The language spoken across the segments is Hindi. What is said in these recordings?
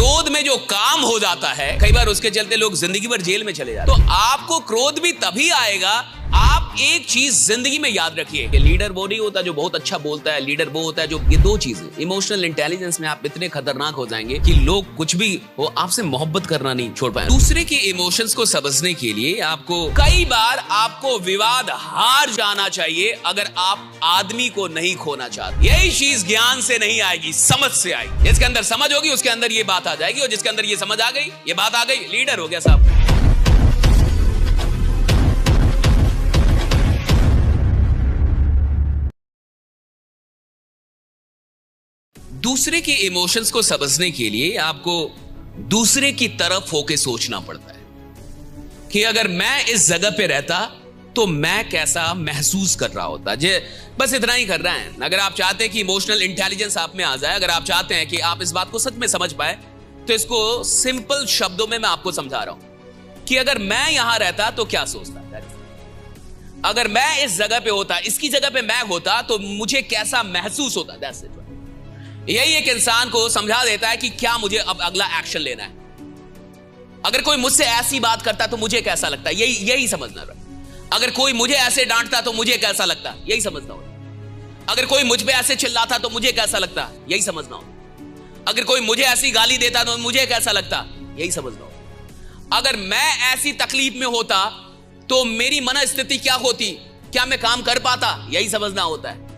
क्रोध में जो काम हो जाता है, कई बार उसके चलते लोग जिंदगी भर जेल में चले जाते हैं। तो आपको क्रोध भी तभी आएगा, आप एक चीज जिंदगी में याद रखिए कि लीडर वो नहीं होता जो बहुत अच्छा बोलता है, लीडर वो होता है जो, ये दो चीजें, इमोशनल इंटेलिजेंस में आप इतने खतरनाक हो जाएंगे कि लोग कुछ भी हो आपसे मोहब्बत करना नहीं छोड़ पाए। दूसरे के इमोशंस को समझने के लिए आपको कई बार आपको विवाद हार जाना चाहिए अगर आप आदमी को नहीं खोना चाहते। यही चीज ज्ञान से नहीं आएगी, समझ से आएगी। जिसके अंदर समझ होगी उसके अंदर ये बात आ जाएगी, और जिसके अंदर ये समझ आ गई, ये बात आ गई, लीडर हो गया साहब। दूसरे के इमोशंस को समझने के लिए आपको दूसरे की तरफ होके सोचना पड़ता है कि अगर मैं इस जगह पे रहता तो मैं कैसा महसूस कर रहा होता। जे बस इतना ही कर रहा है। अगर आप चाहते हैं कि इमोशनल इंटेलिजेंस आप में आ जाए, अगर आप चाहते हैं कि आप इस बात को सच में समझ पाए, तो इसको सिंपल शब्दों में मैं आपको समझा रहा हूं कि अगर मैं यहां रहता तो क्या सोचता, अगर मैं इस जगह पे होता, इसकी जगह पे मैं होता, तो मुझे कैसा महसूस होता। That's it. यही एक इंसान को समझा देता है कि क्या मुझे अब अगला एक्शन लेना है। अगर कोई मुझसे ऐसी बात करता तो मुझे कैसा लगता, यही समझना रहा। अगर कोई मुझे ऐसे डांटता तो मुझे कैसा लगता, यही समझना होता। अगर कोई मुझ पे ऐसे चिल्लाता तो मुझे कैसा लगता, यही समझना होता। अगर कोई मुझे ऐसी गाली देता तो मुझे कैसा लगता, यही समझना होता। अगर मैं ऐसी तकलीफ में होता तो मेरी मनस्थिति क्या होती, क्या मैं काम कर पाता, यही समझना होता है।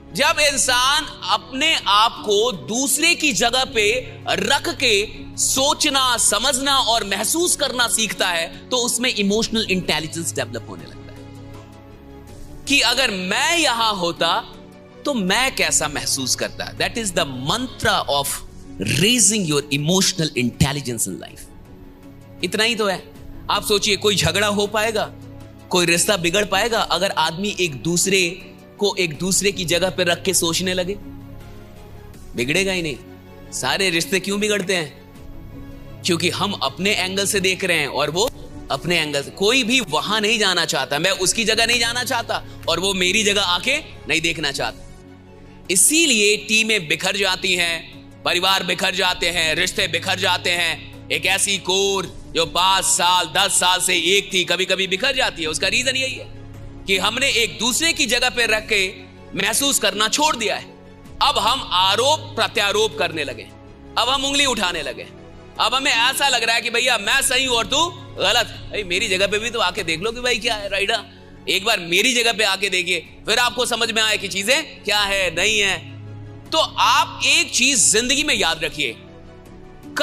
जब इंसान अपने आप को दूसरे की जगह पे रख के सोचना, समझना और महसूस करना सीखता है तो उसमें इमोशनल इंटेलिजेंस डेवलप होने लगता है कि अगर मैं यहां होता तो मैं कैसा महसूस करता। दैट इज द मंत्र of raising your emotional intelligence in life. इतना ही तो है। आप सोचिए, कोई झगड़ा हो पाएगा, कोई रिश्ता बिगड़ पाएगा अगर आदमी एक दूसरे को एक दूसरे की जगह पर रख के सोचने लगे? बिगड़ेगा ही नहीं। सारे रिश्ते क्यों बिगड़ते हैं? क्योंकि हम अपने एंगल से देख रहे हैं और वो अपने एंगल से। कोई भी वहां नहीं जाना चाहता, मैं उसकी जगह नहीं जाना चाहता और वो मेरी जगह आके नहीं देखना चाहता। इसीलिए टीमें बिखर जाती हैं, परिवार बिखर जाते हैं, रिश्ते बिखर जाते हैं। एक ऐसी कोर जो 5 साल 10 साल से एक थी, कभी कभी बिखर जाती है। उसका रीजन यही है कि हमने एक दूसरे की जगह पे रख के महसूस करना छोड़ दिया है। अब हम आरोप प्रत्यारोप करने लगे, अब हम उंगली उठाने लगे। अब हमें ऐसा लग रहा है कि भैया मैं सही और तू गलत। भाई मेरी जगह पे भी तो आके देख लो कि भाई क्या है, राइडा। एक बार मेरी जगह पे आके देखिए, फिर आपको समझ में आए कि चीजें क्या है, नहीं है। तो आप एक चीज जिंदगी में याद रखिए,